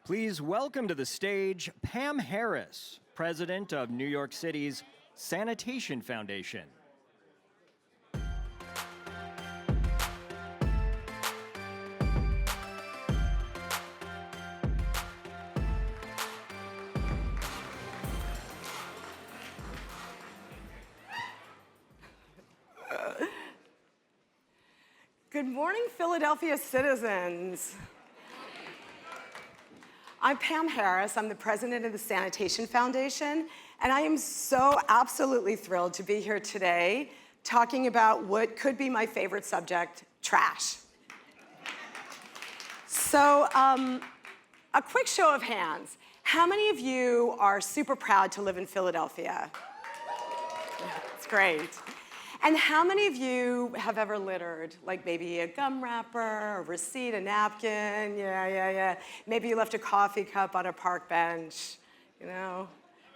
Please welcome to the stage Pam Harris, president of New York City's Sanitation Foundation. Good morning, Philadelphia citizens. I'm Pam Harris. I'm the president of the Sanitation Foundation, and I am so absolutely thrilled to be here today talking about what could be my favorite subject, trash. So, a quick show of hands. How many of you are super proud to live in Philadelphia? It's great. And how many of you have ever littered? Like maybe a gum wrapper, a receipt, a napkin, yeah. Maybe you left a coffee cup on a park bench, you know?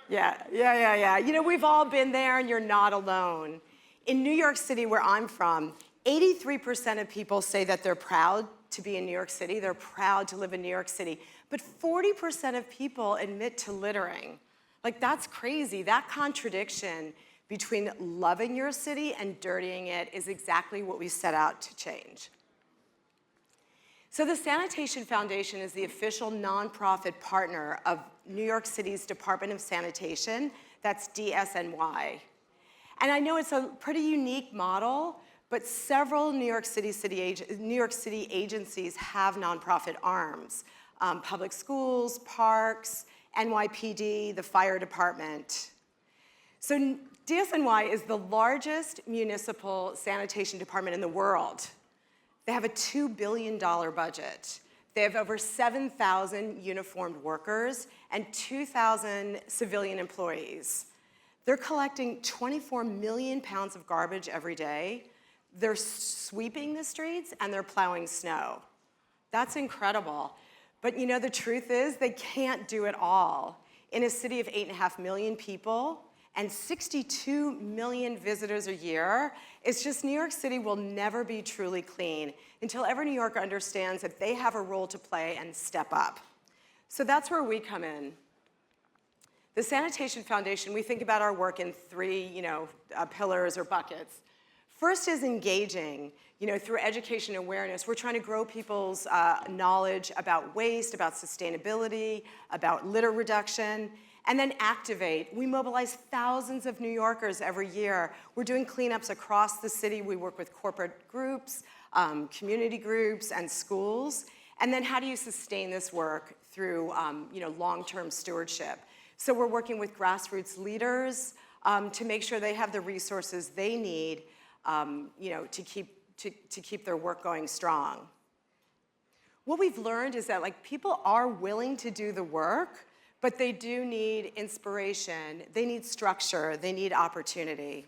Yeah. You know, we've all been there and you're not alone. In New York City, where I'm from, 83% of people say that they're proud to be in New York City. They're proud to live in New York City. But 40% of people admit to littering. Like, that's crazy. That contradiction between loving your city and dirtying it is exactly what we set out to change. So the Sanitation Foundation is the official nonprofit partner of New York City's Department of Sanitation, that's DSNY. And I know it's a pretty unique model, but several New York City agencies have nonprofit arms. Public schools, parks, NYPD, the fire department. So DSNY is the largest municipal sanitation department in the world. They have a $2 billion budget. They have over 7,000 uniformed workers and 2,000 civilian employees. They're collecting 24 million pounds of garbage every day. They're sweeping the streets and they're plowing snow. That's incredible. But you know, the truth is they can't do it all. In a city of 8.5 million people, and 62 million visitors a year, it's just New York City will never be truly clean until every New Yorker understands that they have a role to play and step up. So that's where we come in. The Sanitation Foundation, we think about our work in three pillars or buckets. First is engaging, through education and awareness. We're trying to grow people's knowledge about waste, about sustainability, about litter reduction. And then activate. We mobilize thousands of New Yorkers every year. We're doing cleanups across the city. We work with corporate groups, community groups, and schools. And then how do you sustain this work through long-term stewardship? So we're working with grassroots leaders to make sure they have the resources they need to keep their work going strong. What we've learned is that people are willing to do the work, but they do need inspiration, they need structure, they need opportunity.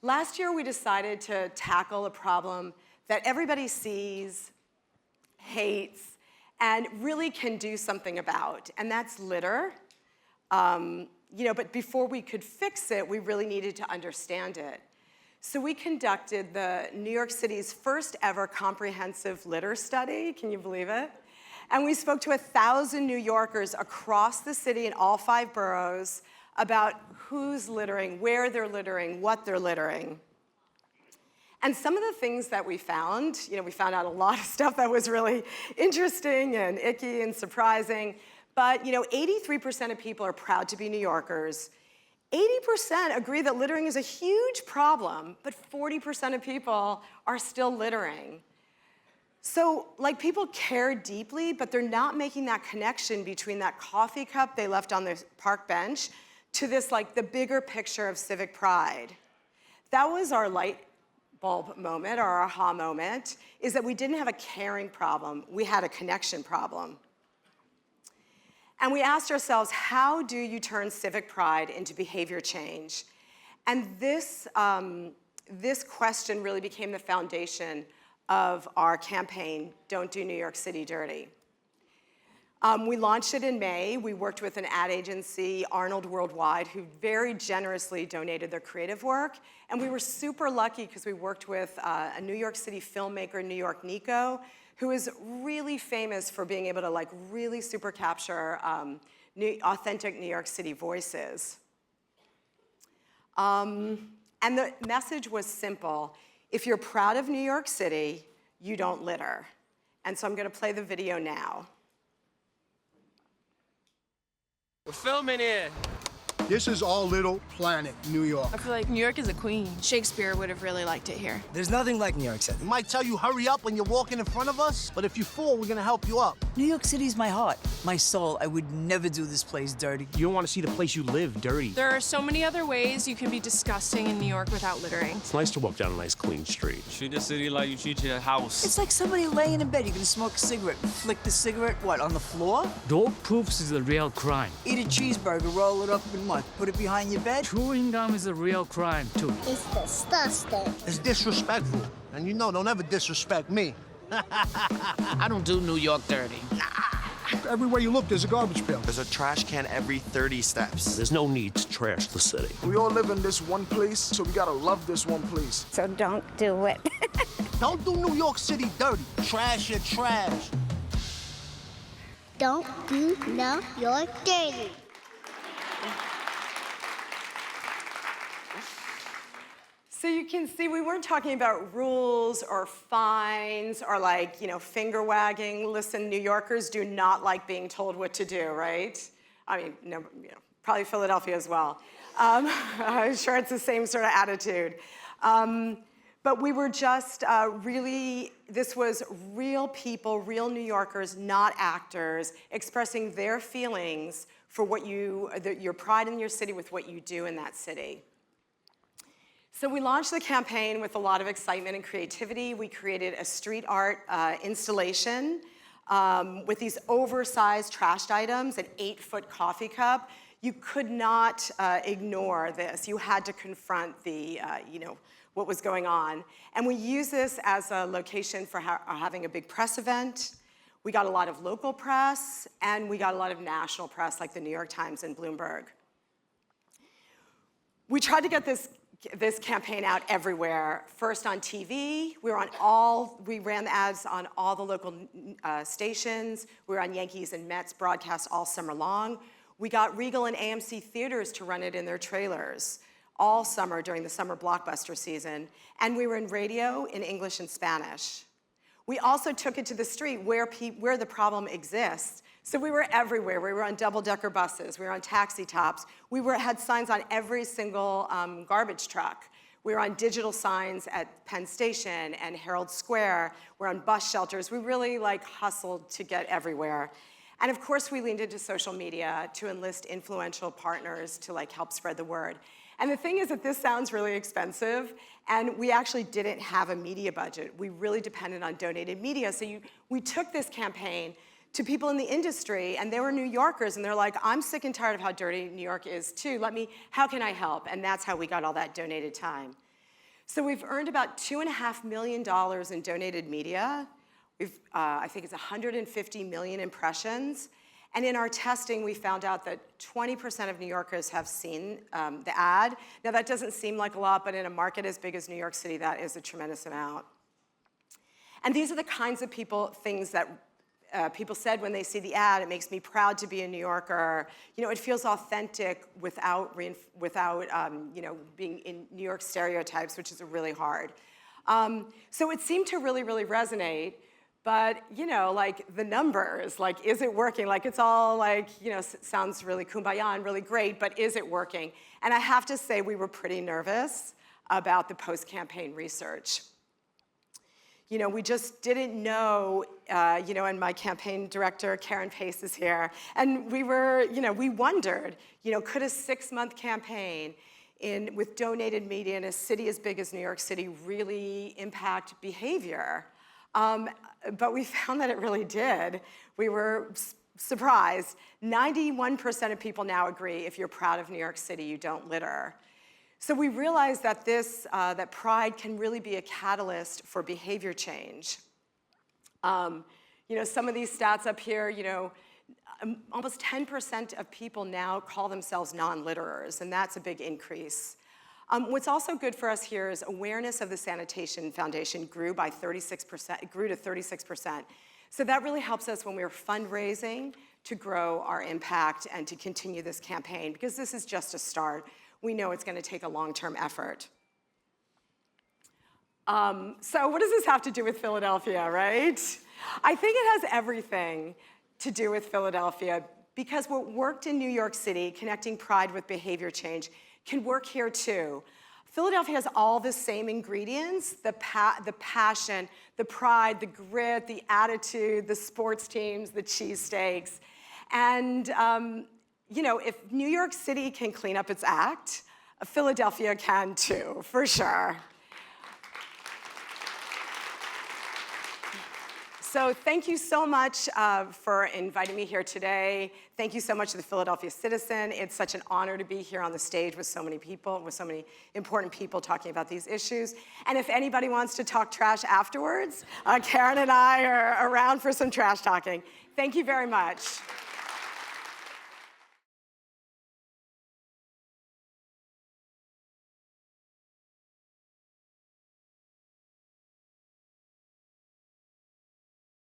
Last year, we decided to tackle a problem that everybody sees, hates, and really can do something about, and that's litter. But before we could fix it, we really needed to understand it. So we conducted the New York City's first ever comprehensive litter study, can you believe it? And we spoke to 1,000 New Yorkers across the city in all 5 boroughs about who's littering, where they're littering, what they're littering. And some of the things that we found out a lot of stuff that was really interesting and icky and surprising, but 83% of people are proud to be New Yorkers. 80% agree that littering is a huge problem, but 40% of people are still littering. So, people care deeply, but they're not making that connection between that coffee cup they left on the park bench to this, the bigger picture of civic pride. That was our light bulb moment, our aha moment, is that we didn't have a caring problem, we had a connection problem. And we asked ourselves, how do you turn civic pride into behavior change? And this question really became the foundation of our campaign, Don't Do New York City Dirty. We launched it in May. We worked with an ad agency, Arnold Worldwide, who very generously donated their creative work. And we were super lucky because we worked with a New York City filmmaker, New York Nico, who is really famous for being able to like really super capture authentic New York City voices. And the message was simple. If you're proud of New York City, you don't litter. And so I'm going to play the video now. We're filming here. This is our little planet, New York. I feel like New York is a queen. Shakespeare would have really liked it here. There's nothing like New York City. We might tell you hurry up when you're walking in front of us, but if you fall, we're gonna help you up. New York City's my heart, my soul. I would never do this place dirty. You don't want to see the place you live dirty. There are so many other ways you can be disgusting in New York without littering. It's nice to walk down a nice, clean street. Treat the city like you treat your house. It's like somebody laying in bed. You're gonna smoke a cigarette, flick the cigarette, what, on the floor? Dog poops is a real crime. Eat a cheeseburger, roll it up in what? Put it behind your bed? Chewing gum is a real crime, too. It's disgusting. It's disrespectful. And you know, don't ever disrespect me. I don't do New York dirty. Everywhere you look, there's a garbage pail. There's a trash can every 30 steps. There's no need to trash the city. We all live in this one place, so we gotta love this one place. So don't do it. Don't do New York City dirty. Trash your trash. Don't do New York dirty. So you can see we weren't talking about rules or fines or like, finger wagging. Listen, New Yorkers do not like being told what to do, right? I mean, no, probably Philadelphia as well. I'm sure it's the same sort of attitude. But we were just this was real people, real New Yorkers, not actors, expressing their feelings for your pride in your city with what you do in that city. So we launched the campaign with a lot of excitement and creativity. We created a street art installation with these oversized trashed items, an 8-foot coffee cup. You could not ignore this. You had to confront what was going on. And we used this as a location for having a big press event. We got a lot of local press, and we got a lot of national press, like the New York Times and Bloomberg. We tried to get this campaign out everywhere. First on TV, we ran the ads on all the local stations. We were on Yankees and Mets broadcasts all summer long. We got Regal and AMC theaters to run it in their trailers all summer during the summer blockbuster season. And we were in radio in English and Spanish. We also took it to the street where the problem exists. So we were everywhere. We were on double-decker buses. We were on taxi tops. We had signs on every single garbage truck. We were on digital signs at Penn Station and Herald Square. We're on bus shelters. We really hustled to get everywhere. And of course, we leaned into social media to enlist influential partners to help spread the word. And the thing is that this sounds really expensive, and we actually didn't have a media budget. We really depended on donated media. So we took this campaign to people in the industry, and they were New Yorkers, and they're like, I'm sick and tired of how dirty New York is too. How can I help? And that's how we got all that donated time. So we've earned about $2.5 million in donated media. I think it's 150 million impressions. And in our testing, we found out that 20% of New Yorkers have seen the ad. Now, that doesn't seem like a lot, but in a market as big as New York City, that is a tremendous amount. And these are the kinds of things that people said when they see the ad. It makes me proud to be a New Yorker. It feels authentic without being in New York stereotypes, which is really hard. So it seemed to really, really resonate. But, the numbers, is it working? It's all sounds really kumbaya and really great, but is it working? And I have to say, we were pretty nervous about the post-campaign research. We just didn't know, and my campaign director, Karen Pace, is here. And we wondered, could a 6-month campaign with donated media in a city as big as New York City really impact behavior? But we found that it really did. We were surprised. 91% of people now agree if you're proud of New York City, you don't litter. So we realized that that pride can really be a catalyst for behavior change. Some of these stats up here, almost 10% of people now call themselves non-litterers, and that's a big increase. What's also good for us here is awareness of the Sanitation Foundation grew by 36%, it grew to 36%. So that really helps us when we're fundraising to grow our impact and to continue this campaign, because this is just a start. We know it's going to take a long-term effort. So what does this have to do with Philadelphia, right? I think it has everything to do with Philadelphia, because what worked in New York City, connecting pride with behavior change, can work here too. Philadelphia has all the same ingredients, the passion, the pride, the grit, the attitude, the sports teams, the cheesesteaks. And you know, if New York City can clean up its act, Philadelphia can too, for sure. So thank you so much for inviting me here today. Thank you so much to the Philadelphia Citizen. It's such an honor to be here on the stage with so many people, with so many important people talking about these issues. And if anybody wants to talk trash afterwards, Karen and I are around for some trash talking. Thank you very much.